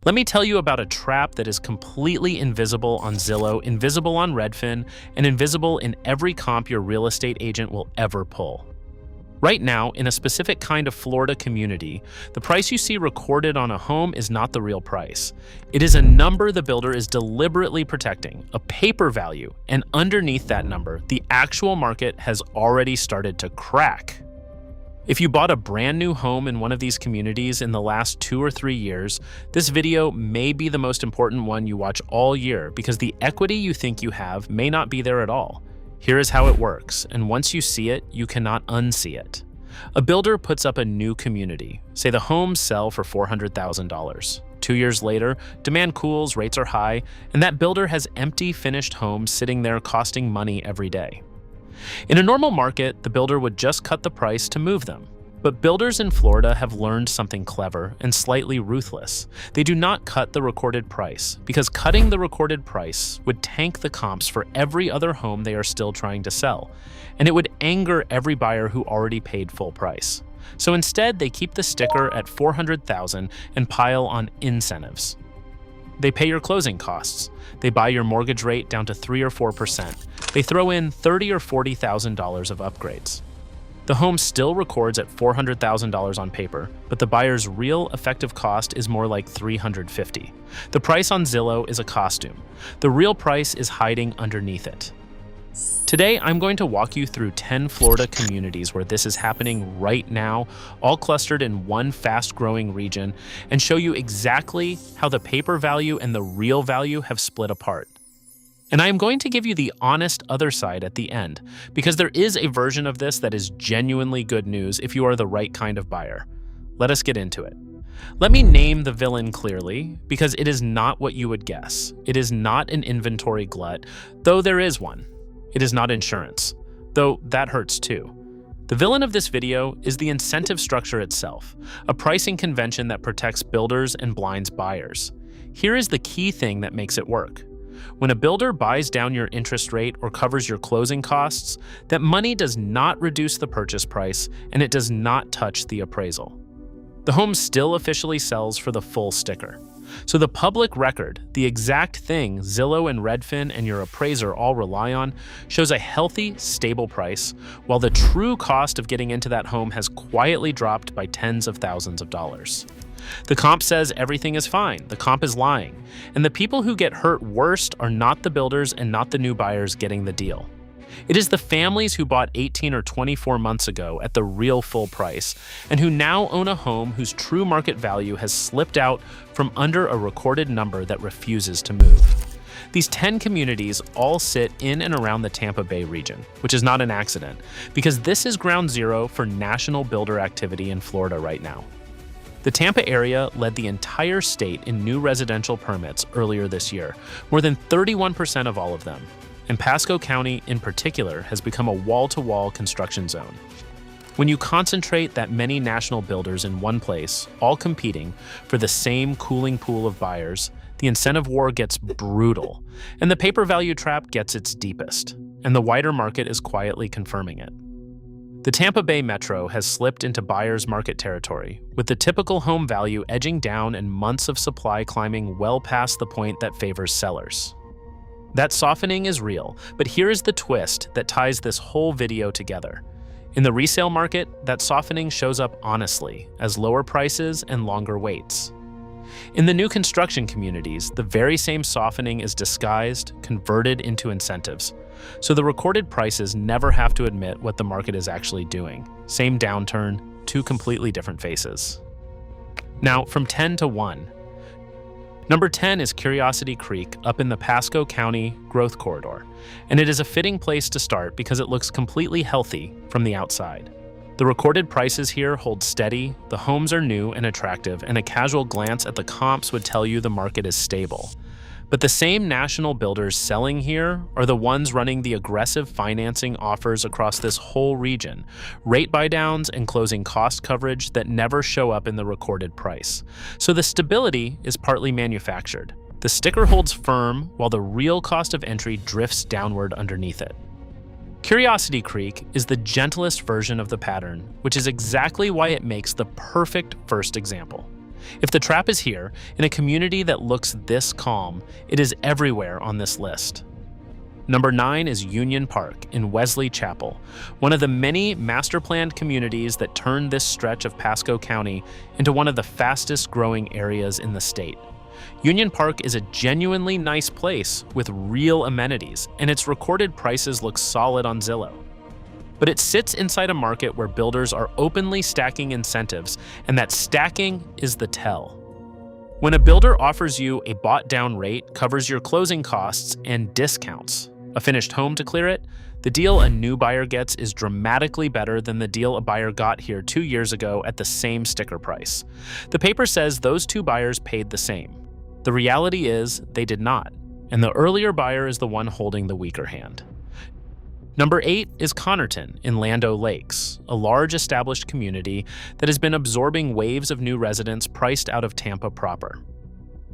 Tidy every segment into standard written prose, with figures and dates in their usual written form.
Let me tell you about a trap that is completely invisible on Zillow, invisible on Redfin, and invisible in every comp your real estate agent will ever pull. Right now, in a specific kind of Florida community, the price you see recorded on a home is not the real price. It is a number the builder is deliberately protecting, a paper value, and underneath that number, the actual market has already started to crack. If you bought a brand new home in one of these communities in the last 2 or 3 years, this video may be the most important one you watch all year because the equity you think you have may not be there at all. Here is how it works, and once you see it, you cannot unsee it. A builder puts up a new community. Say the homes sell for $400,000. 2 years later, demand cools, rates are high, and that builder has empty finished homes sitting there costing money every day. In a normal market, the builder would just cut the price to move them. But builders in Florida have learned something clever and slightly ruthless. They do not cut the recorded price, because cutting the recorded price would tank the comps for every other home they are still trying to sell, and it would anger every buyer who already paid full price. So instead, they keep the sticker at $400,000 and pile on incentives. They pay your closing costs. They buy your mortgage rate down to 3 or 4%. They throw in $30,000 or $40,000 of upgrades. The home still records at $400,000 on paper, but the buyer's real effective cost is more like $350,000. The price on Zillow is a costume. The real price is hiding underneath it. Today, I'm going to walk you through 10 Florida communities where this is happening right now, all clustered in one fast-growing region, and show you exactly how the paper value and the real value have split apart. And I am going to give you the honest other side at the end, because there is a version of this that is genuinely good news if you are the right kind of buyer. Let us get into it. Let me name the villain clearly, because it is not what you would guess. It is not an inventory glut, though there is one. It is not insurance, though that hurts too. The villain of this video is the incentive structure itself, a pricing convention that protects builders and blinds buyers. Here is the key thing that makes it work. When a builder buys down your interest rate or covers your closing costs, that money does not reduce the purchase price and it does not touch the appraisal. The home still officially sells for the full sticker. So the public record, the exact thing Zillow and Redfin and your appraiser all rely on, shows a healthy, stable price, while the true cost of getting into that home has quietly dropped by tens of thousands of dollars. The comp says everything is fine. The comp is lying. And the people who get hurt worst are not the builders and not the new buyers getting the deal. It is the families who bought 18 or 24 months ago at the real full price and who now own a home whose true market value has slipped out from under a recorded number that refuses to move. These 10 communities all sit in and around the Tampa Bay region, which is not an accident, because this is ground zero for national builder activity in Florida right now. The Tampa area led the entire state in new residential permits earlier this year, more than 31% of all of them. And Pasco County, in particular, has become a wall-to-wall construction zone. When you concentrate that many national builders in one place, all competing for the same cooling pool of buyers, the incentive war gets brutal, and the paper value trap gets its deepest, and the wider market is quietly confirming it. The Tampa Bay Metro has slipped into buyer's market territory, with the typical home value edging down and months of supply climbing well past the point that favors sellers. That softening is real, but here is the twist that ties this whole video together. In the resale market, that softening shows up honestly, as lower prices and longer waits. In the new construction communities, the very same softening is disguised, converted into incentives. So the recorded prices never have to admit what the market is actually doing. Same downturn, two completely different faces. Now, from 10 to 1. Number 10 is Curiosity Creek up in the Pasco County growth corridor, and it is a fitting place to start because it looks completely healthy from the outside. The recorded prices here hold steady, the homes are new and attractive, and a casual glance at the comps would tell you the market is stable. But the same national builders selling here are the ones running the aggressive financing offers across this whole region, rate buydowns and closing cost coverage that never show up in the recorded price. So the stability is partly manufactured. The sticker holds firm while the real cost of entry drifts downward underneath it. Curiosity Creek is the gentlest version of the pattern, which is exactly why it makes the perfect first example. If the trap is here, in a community that looks this calm, it is everywhere on this list. Number 9 is Union Park in Wesley Chapel, one of the many master-planned communities that turned this stretch of Pasco County into one of the fastest-growing areas in the state. Union Park is a genuinely nice place with real amenities, and its recorded prices look solid on Zillow. But it sits inside a market where builders are openly stacking incentives, and that stacking is the tell. When a builder offers you a bought-down rate, covers your closing costs, and discounts a finished home to clear it, the deal a new buyer gets is dramatically better than the deal a buyer got here 2 years ago at the same sticker price. The paper says those two buyers paid the same. The reality is they did not, and the earlier buyer is the one holding the weaker hand. Number 8 is Connerton in Land O'Lakes, a large established community that has been absorbing waves of new residents priced out of Tampa proper.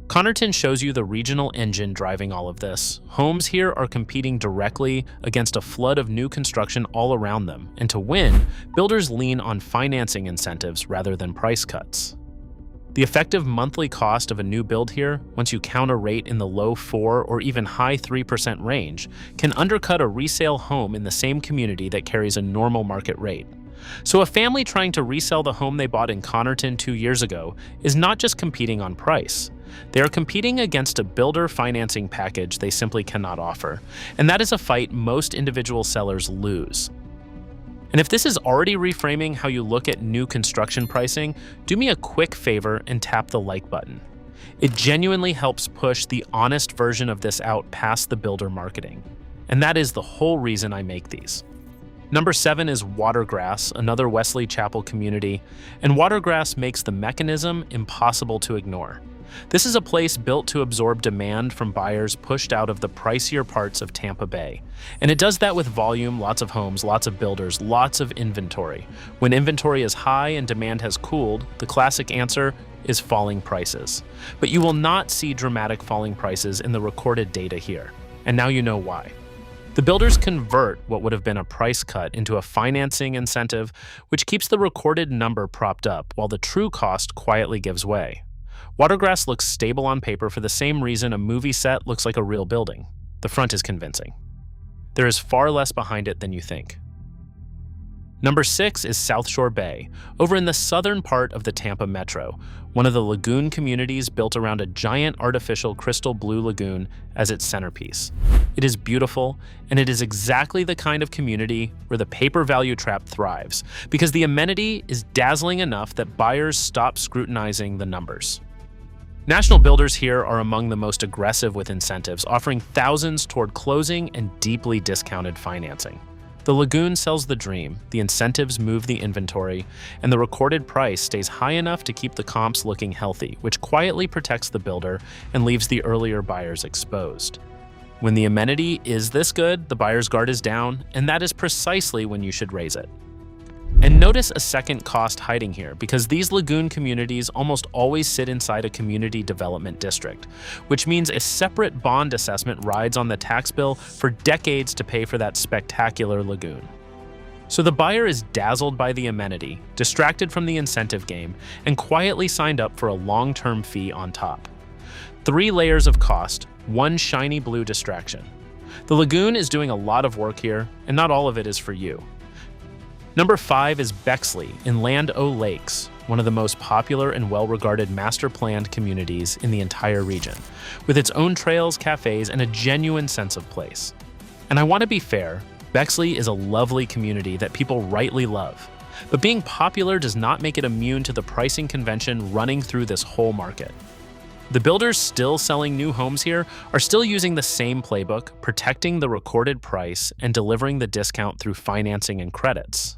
Connerton shows you the regional engine driving all of this. Homes here are competing directly against a flood of new construction all around them, and to win, builders lean on financing incentives rather than price cuts. The effective monthly cost of a new build here, once you count a rate in the low 4 or even high 3% range, can undercut a resale home in the same community that carries a normal market rate. So a family trying to resell the home they bought in Connerton 2 years ago is not just competing on price. They are competing against a builder financing package they simply cannot offer, and that is a fight most individual sellers lose. And if this is already reframing how you look at new construction pricing, do me a quick favor and tap the like button. It genuinely helps push the honest version of this out past the builder marketing. And that is the whole reason I make these. Number 7 is Watergrass, another Wesley Chapel community, and Watergrass makes the mechanism impossible to ignore. This is a place built to absorb demand from buyers pushed out of the pricier parts of Tampa Bay. And it does that with volume, lots of homes, lots of builders, lots of inventory. When inventory is high and demand has cooled, the classic answer is falling prices. But you will not see dramatic falling prices in the recorded data here. And now you know why. The builders convert what would have been a price cut into a financing incentive, which keeps the recorded number propped up while the true cost quietly gives way. Watergrass looks stable on paper for the same reason a movie set looks like a real building. The front is convincing. There is far less behind it than you think. Number 6 is South Shore Bay, over in the southern part of the Tampa metro, one of the lagoon communities built around a giant artificial crystal blue lagoon as its centerpiece. It is beautiful, and it is exactly the kind of community where the paper value trap thrives, because the amenity is dazzling enough that buyers stop scrutinizing the numbers. National builders here are among the most aggressive with incentives, offering thousands toward closing and deeply discounted financing. The lagoon sells the dream, the incentives move the inventory, and the recorded price stays high enough to keep the comps looking healthy, which quietly protects the builder and leaves the earlier buyers exposed. When the amenity is this good, the buyer's guard is down, and that is precisely when you should raise it. And notice a second cost hiding here, because these lagoon communities almost always sit inside a community development district, which means a separate bond assessment rides on the tax bill for decades to pay for that spectacular lagoon. So the buyer is dazzled by the amenity, distracted from the incentive game, and quietly signed up for a long-term fee on top. 3 layers of cost, 1 shiny blue distraction. The lagoon is doing a lot of work here, and not all of it is for you. Number 5 is Bexley in Land O'Lakes, one of the most popular and well-regarded master-planned communities in the entire region, with its own trails, cafes, and a genuine sense of place. And I want to be fair, Bexley is a lovely community that people rightly love, but being popular does not make it immune to the pricing convention running through this whole market. The builders still selling new homes here are still using the same playbook, protecting the recorded price and delivering the discount through financing and credits.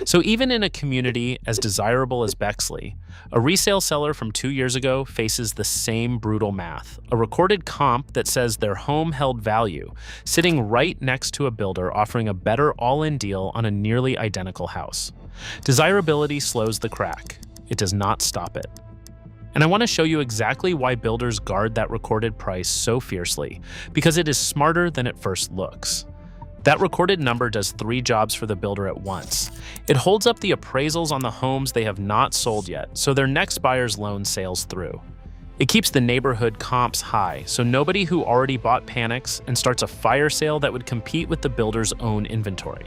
So even in a community as desirable as Bexley, a resale seller from 2 years ago faces the same brutal math, a recorded comp that says their home held value, sitting right next to a builder offering a better all-in deal on a nearly identical house. Desirability slows the crack. It does not stop it. And I want to show you exactly why builders guard that recorded price so fiercely, because it is smarter than it first looks. That recorded number does 3 jobs for the builder at once. It holds up the appraisals on the homes they have not sold yet, so their next buyer's loan sails through. It keeps the neighborhood comps high, so nobody who already bought panics and starts a fire sale that would compete with the builder's own inventory.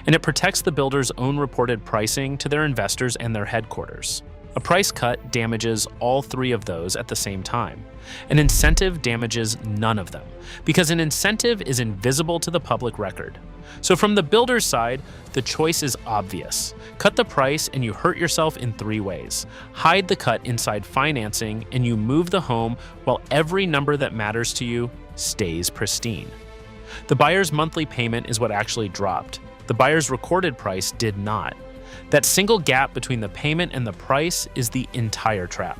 And it protects the builder's own reported pricing to their investors and their headquarters. A price cut damages all 3 of those at the same time. An incentive damages none of them, because an incentive is invisible to the public record. So from the builder's side, the choice is obvious. Cut the price and you hurt yourself in 3 ways. Hide the cut inside financing and you move the home while every number that matters to you stays pristine. The buyer's monthly payment is what actually dropped. The buyer's recorded price did not. That single gap between the payment and the price is the entire trap.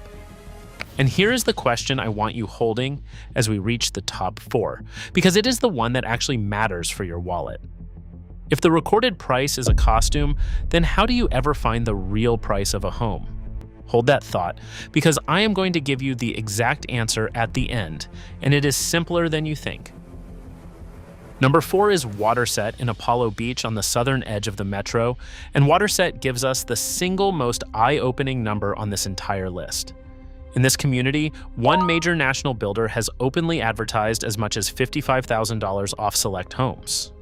And here is the question I want you holding as we reach the top 4, because it is the one that actually matters for your wallet. If the recorded price is a costume, then how do you ever find the real price of a home? Hold that thought, because I am going to give you the exact answer at the end, and it is simpler than you think. Number 4 is Waterset in Apollo Beach on the southern edge of the metro, and Waterset gives us the single most eye-opening number on this entire list. In this community, one major national builder has openly advertised as much as $55,000 off select homes.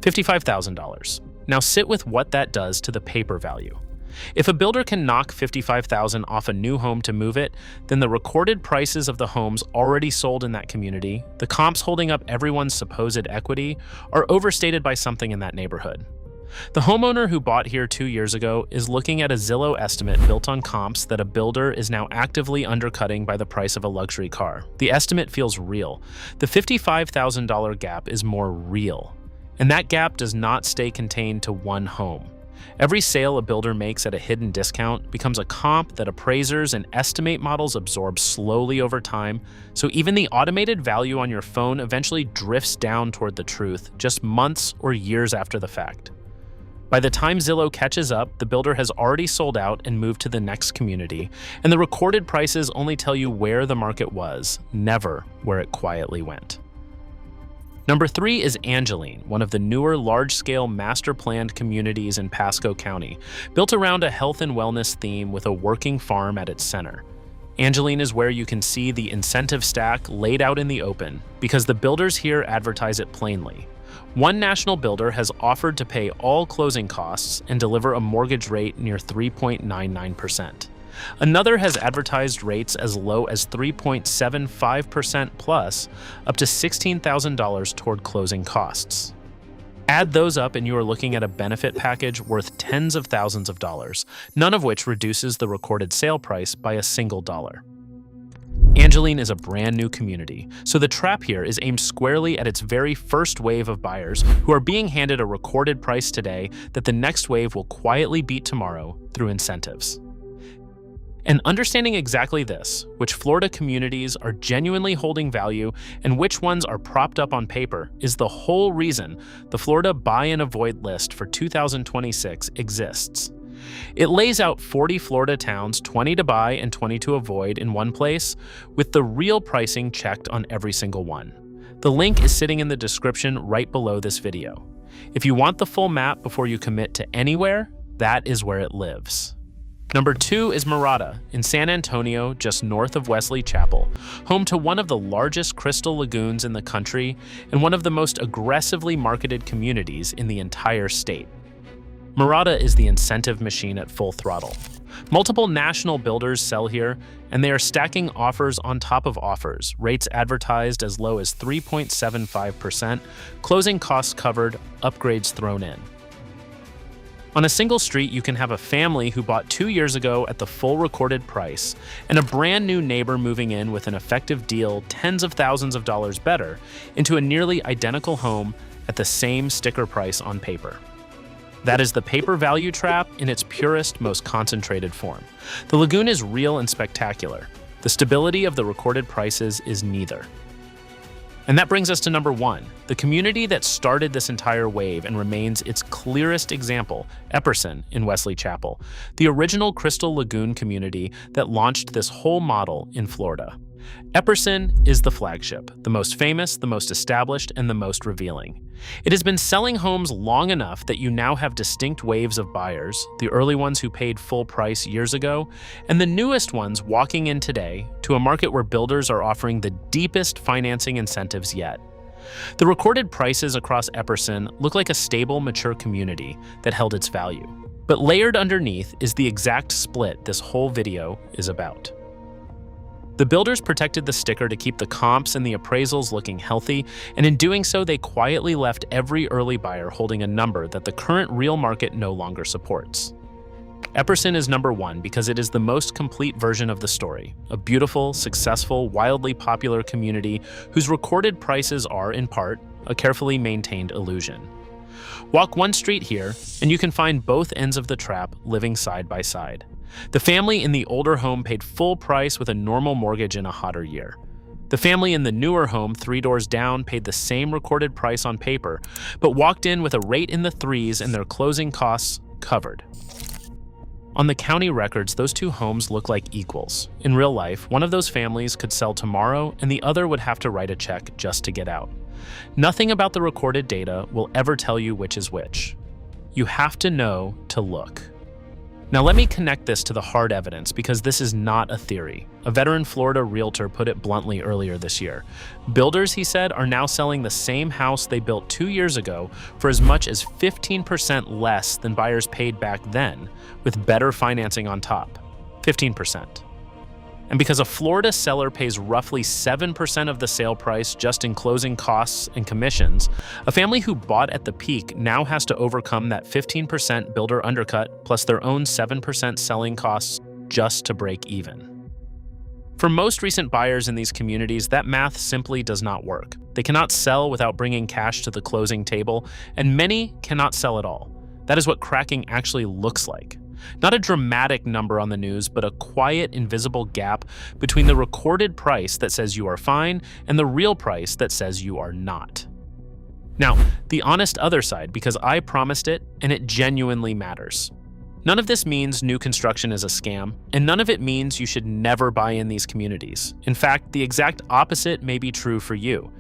$55,000. Now sit with what that does to the paper value. If a builder can knock $55,000 off a new home to move it, then the recorded prices of the homes already sold in that community, the comps holding up everyone's supposed equity, are overstated by something in that neighborhood. The homeowner who bought here 2 years ago is looking at a Zillow estimate built on comps that a builder is now actively undercutting by the price of a luxury car. The estimate feels real. The $55,000 gap is more real. And that gap does not stay contained to one home. Every sale a builder makes at a hidden discount becomes a comp that appraisers and estimate models absorb slowly over time, so even the automated value on your phone eventually drifts down toward the truth just months or years after the fact. By the time Zillow catches up, the builder has already sold out and moved to the next community, and the recorded prices only tell you where the market was, never where it quietly went. Number 3 is Angeline, one of the newer large-scale master-planned communities in Pasco County, built around a health and wellness theme with a working farm at its center. Angeline is where you can see the incentive stack laid out in the open, because the builders here advertise it plainly. One national builder has offered to pay all closing costs and deliver a mortgage rate near 3.99%. Another has advertised rates as low as 3.75% plus, up to $16,000 toward closing costs. Add those up and you are looking at a benefit package worth tens of thousands of dollars, none of which reduces the recorded sale price by a single dollar. Angeline is a brand new community, so the trap here is aimed squarely at its very first wave of buyers who are being handed a recorded price today that the next wave will quietly beat tomorrow through incentives. And understanding exactly this, which Florida communities are genuinely holding value and which ones are propped up on paper, is the whole reason the Florida Buy and Avoid list for 2026 exists. It lays out 40 Florida towns, 20 to buy and 20 to avoid in one place, with the real pricing checked on every single one. The link is sitting in the description right below this video. If you want the full map before you commit to anywhere, that is where it lives. Number 2 is Mirada in San Antonio, just north of Wesley Chapel, home to one of the largest crystal lagoons in the country and one of the most aggressively marketed communities in the entire state. Mirada is the incentive machine at full throttle. Multiple national builders sell here, and they are stacking offers on top of offers, rates advertised as low as 3.75%, closing costs covered, upgrades thrown in. On a single street, you can have a family who bought 2 years ago at the full recorded price, and a brand new neighbor moving in with an effective deal tens of thousands of dollars better into a nearly identical home at the same sticker price on paper. That is the paper value trap in its purest, most concentrated form. The lagoon is real and spectacular. The stability of the recorded prices is neither. And that brings us to number 1, the community that started this entire wave and remains its clearest example, Epperson in Wesley Chapel, the original Crystal Lagoon community that launched this whole model in Florida. Epperson is the flagship, the most famous, the most established, and the most revealing. It has been selling homes long enough that you now have distinct waves of buyers, the early ones who paid full price years ago, and the newest ones walking in today to a market where builders are offering the deepest financing incentives yet. The recorded prices across Epperson look like a stable, mature community that held its value. But layered underneath is the exact split this whole video is about. The builders protected the sticker to keep the comps and the appraisals looking healthy, and in doing so, they quietly left every early buyer holding a number that the current real market no longer supports. Epperson is number one because it is the most complete version of the story, a beautiful, successful, wildly popular community whose recorded prices are, in part, a carefully maintained illusion. Walk one street here, and you can find both ends of the trap living side by side. The family in the older home paid full price with a normal mortgage in a hotter year. The family in the newer home 3 doors down paid the same recorded price on paper, but walked in with a rate in the threes and their closing costs covered. On the county records, those two homes look like equals. In real life, one of those families could sell tomorrow and the other would have to write a check just to get out. Nothing about the recorded data will ever tell you which is which. You have to know to look. Now let me connect this to the hard evidence because this is not a theory. A veteran Florida realtor put it bluntly earlier this year. Builders, he said, are now selling the same house they built 2 years ago for as much as 15% less than buyers paid back then, with better financing on top. 15%. And because a Florida seller pays roughly 7% of the sale price just in closing costs and commissions, a family who bought at the peak now has to overcome that 15% builder undercut plus their own 7% selling costs just to break even. For most recent buyers in these communities, that math simply does not work. They cannot sell without bringing cash to the closing table, and many cannot sell at all. That is what cracking actually looks like. Not a dramatic number on the news, but a quiet, invisible gap between the recorded price that says you are fine and the real price that says you are not. Now, the honest other side, because I promised it, and it genuinely matters. None of this means new construction is a scam, and none of it means you should never buy in these communities. In fact, the exact opposite may be true for you.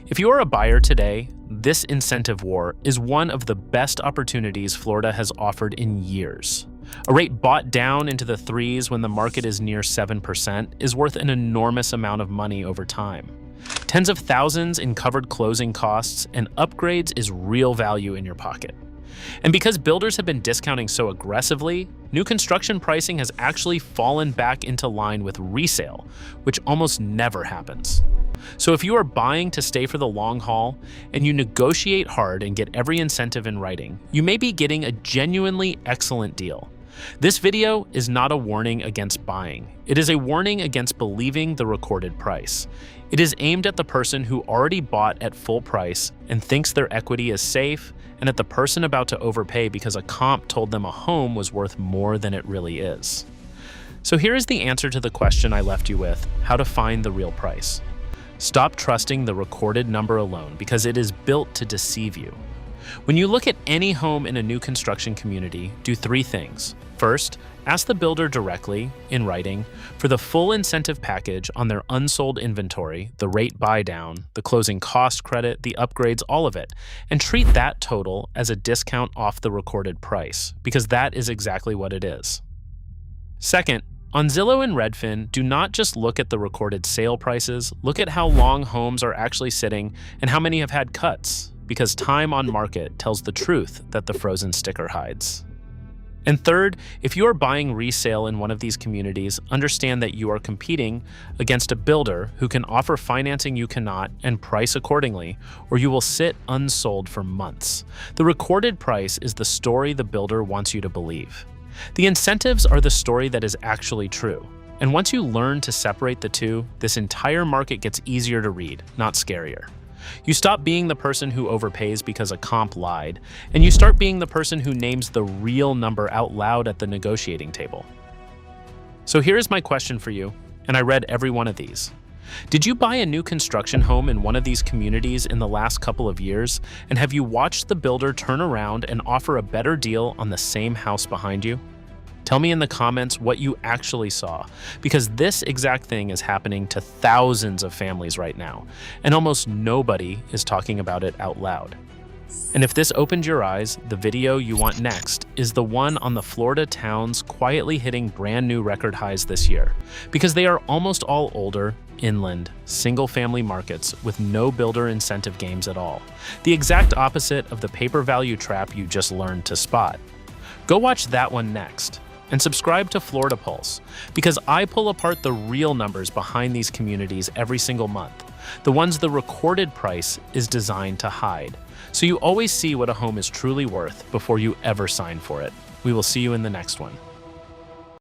If you are a buyer today, this incentive war is one of the best opportunities Florida has offered in years. A rate bought down into the threes when the market is near 7% is worth an enormous amount of money over time. Tens of thousands in covered closing costs and upgrades is real value in your pocket. And because builders have been discounting so aggressively, new construction pricing has actually fallen back into line with resale, which almost never happens. So if you are buying to stay for the long haul and you negotiate hard and get every incentive in writing, you may be getting a genuinely excellent deal. This video is not a warning against buying. It is a warning against believing the recorded price. It is aimed at the person who already bought at full price and thinks their equity is safe, and at the person about to overpay because a comp told them a home was worth more than it really is. So here is the answer to the question I left you with: how to find the real price. Stop trusting the recorded number alone because it is built to deceive you. When you look at any home in a new construction community, do 3 things. First, ask the builder directly, in writing, for the full incentive package on their unsold inventory, the rate buy down, the closing cost credit, the upgrades, all of it, and treat that total as a discount off the recorded price, because that is exactly what it is. Second, on Zillow and Redfin, do not just look at the recorded sale prices, look at how long homes are actually sitting and how many have had cuts, because time on market tells the truth that the frozen sticker hides. And third, if you are buying resale in one of these communities, understand that you are competing against a builder who can offer financing you cannot and price accordingly, or you will sit unsold for months. The recorded price is the story the builder wants you to believe. The incentives are the story that is actually true. And once you learn to separate the two, this entire market gets easier to read, not scarier. You stop being the person who overpays because a comp lied, and you start being the person who names the real number out loud at the negotiating table. So here is my question for you, and I read every one of these. Did you buy a new construction home in one of these communities in the last couple of years, and have you watched the builder turn around and offer a better deal on the same house behind you? Tell me in the comments what you actually saw, because this exact thing is happening to thousands of families right now, and almost nobody is talking about it out loud. And if this opened your eyes, the video you want next is the one on the Florida towns quietly hitting brand new record highs this year, because they are almost all older, inland, single-family markets with no builder incentive games at all. The exact opposite of the paper value trap you just learned to spot. Go watch that one next. And subscribe to FloridaPulse, because I pull apart the real numbers behind these communities every single month, the ones the recorded price is designed to hide, so you always see what a home is truly worth before you ever sign for it. We will see you in the next one.